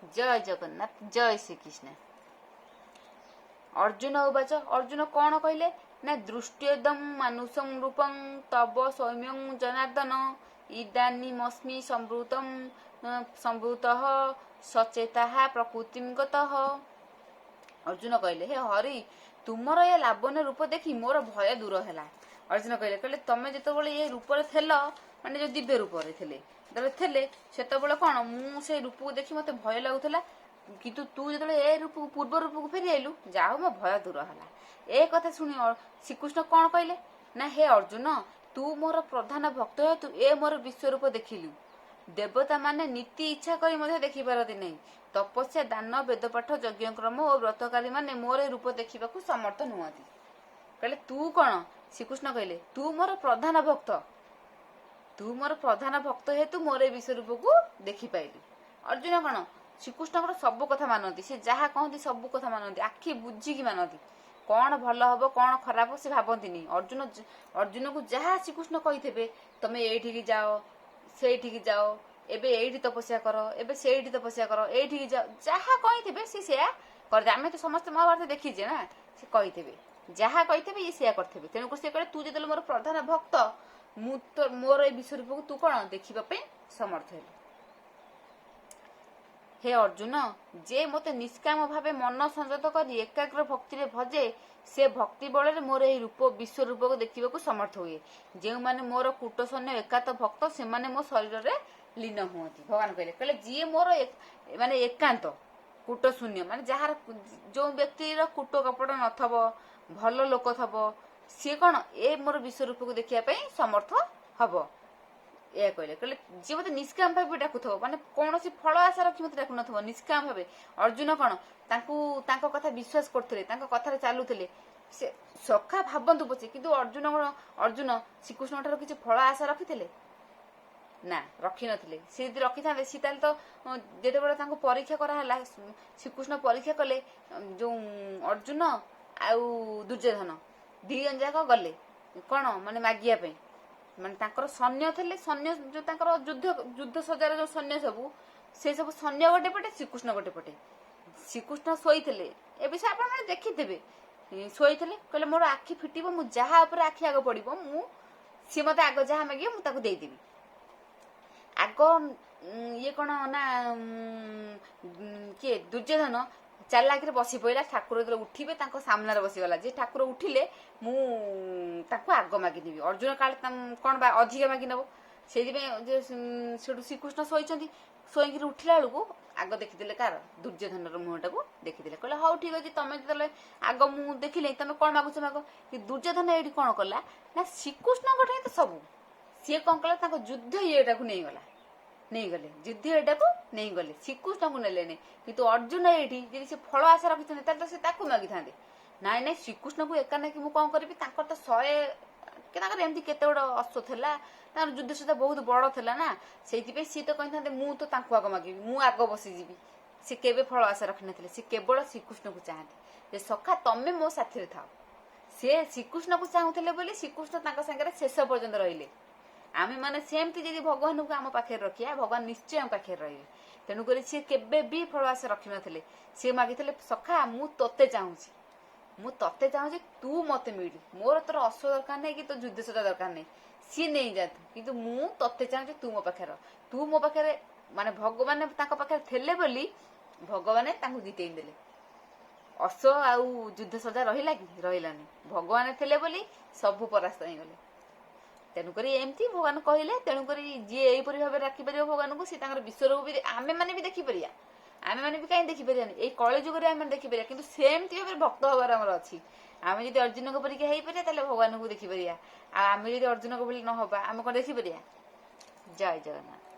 जय जगन्नाथ जय श्रीकृष्ण। अर्जुन उवाच अर्जुन कौन कहले ना दृष्ट्येदं मानुषं रूपं तव सौम्यं जनार्दन इदानीमस्मि संभूतः सचेता प्रकृतिं गतः। अर्जुन कहले हे हरि तुमर ये लावण्य रूप देखी मोर भय दूर है। अर्जुन कहले कहले तमे जितेबाला ये रूप माने जो दिव्य रूप थे सेतबेले कौन मुझे रूप को देखी मत भय लगुला किंतु तू जो ए रूप पूर्व रूप को फेरी आईलु जाओ मो भय दूर है। ए कथा शुणी श्रीकृष्ण कौन कहले ना हे अर्जुन तू मोर प्रधान भक्त है तू ए मोर विश्वरूप देखिलु। देवता माने नीति इच्छा करी मध्य देखि पारती नहीं। तपस्या दान वेदपाठ यज्ञक्रम और व्रतकारी माने मोर रूप देखा समर्थ नुहति। कहले तू कौन श्रीकृष्ण कहले तू मोर प्रधान भक्त हेतु मोर विश्वरूप को देखी पाइली। अर्जुन कौन श्रीकृष्ण सब कथा मानती से जहाँ कहती सब कथा मानती आखि बुझिकी मानती कौन भल हम कौन खराब से भावती नहीं। अर्जुन को जहाँ श्रीकृष्ण कही तमें ये जाओ से जाओ एबे एठी तपस्या कर एबे सेठी तपस्या कर एठी जाओ जहाँ कही सी कर आम तो समस्त महाभारत देखीजे ना से कही जहाँ कही ये से करते तेणुक से कहे तू जो मोर प्रधान भक्त मु तो मोर विश्वरूप को तू कौन देखा समर्थ है। हे अर्जुन जे मते निष्काम भावे मन संयत कर एकाग्र भक्ति रे भजे से भक्ति बल मोर यही रूप विश्वरूप को देखा समर्थ हुए। जो माने मोर कूटसन्य एकात भक्त से माने मो शरीर रे लीन हुअति। भगवान कहले कहले जी मोर माने एकांत कूट शून्य माने जार जो व्यक्ति कूट कपट नथब भल लोक थब सी कौन ए मोर विश्वरूप को देखा समर्थ हम। यह कहले कहले जी मत निष्काम भाव डाकुव माने कौन फल आशा रखी मत डाकु नथब निष्काम भाव। अर्जुन कौन तांको कथा विश्वास करते कथार चलुले से सखा भावतु पचे किंतु अर्जुन श्रीकृष्ण ठार किसी फल आशा रखी ना रखी नथिले सी यदि रखी था सी तो जिते परीक्षा कराला श्रीकृष्ण परीक्षा कले जो अर्जुन आउ दुर्योधन दी जन जाक गले कौन माने मागिया माने तांकर सैन्य थे सैन्य जो तांकर युद्ध सजार जो सैन्य सबू से सब सैन्य गोटे पटे श्रीकृष्ण गोटे पटे श्रीकृष्ण शोते ए विषय आप देखिथे शोते कहले मोर आखि फिटब मु जहाँ आखि आग पड़ो मु सी मत आग जहाँ मागे मुझे देदेवी आग ये कौन ना किए दुर्योधन चालाक बसी पड़ा ठाकुर जो उठे सामने बसीगला जे ठाकुर उठिले मुझे आग मागिदेवी। अर्जुन काले कौन अधिक मागि नब से श्रीकृष्ण शोचती शोक उठला बेलू आग देखीदे कार दुर्योधन मुहटा को देखीदे कहले हाँ ठीक अच्छे तुम जो आग मु देखिले तुम कौन मागुच माग कि दुर्योधन ये कौन कला ना श्रीकृष्ण तो सब सी कौन कला युद्ध येटा को नहीं गले युद्ध एटा को नहीं गले श्रीकृष्ण को नेले किंतु अर्जुन ये से फल आशा रखी था मागी था ना ना श्रीकृष्ण को एका कि मुझे कौन करी तो 100 एमती केते गोटे अश्व था युद्ध सुधा बहुत बड़ था ना से सी तो कही था मुझे तो आग मागे मु आग बसीजी सी केवे फल आशा रखी ना सी केवल श्रीकृष्ण को चाहते सखा तमें मो साथी था सी श्रीकृष्ण को चाहूले बोली श्रीकृष्ण सागर शेष पर्यंत रहिले आमे माने सेमती जदि भगवान को आम पाखे रखिया भगवान निश्चय आम पाखे रे तेणुक सी केबे भी फल आशा रखी नथिले सी मागी सखा मु तोते चाहूँ तू मत मिल मोर तोर अश्व दरकार नहीं कि तो युद्ध सजा दरकार नहीं सी नहीं जा कि मु तोते चाहूँ तू मो पाखे माने भगवान पाखे थे बोली भगवान जिते देले अश्व आउ युद्ध सजा रहिला कि रहिलानी भगवान थे बोली सबू परास्त हो गले। तेणुक एमती भगवान कहले तेणुक जी यहीपरि भाव रखिपर भगवान को सी विश्वरूप भी आमे मैंने भी देखिपर आमे मैंने भी कहीं देखिपर ये कलिजुग आम देखिपर कि सेमती भाव भक्त हबार आमर अच्छी आम जब अर्जुन को परीक्षा हो पारे भगवान को देखिपर आम जब अर्जुन को भली न हवा आम कौन देखिपर। जय जगन्नाथ।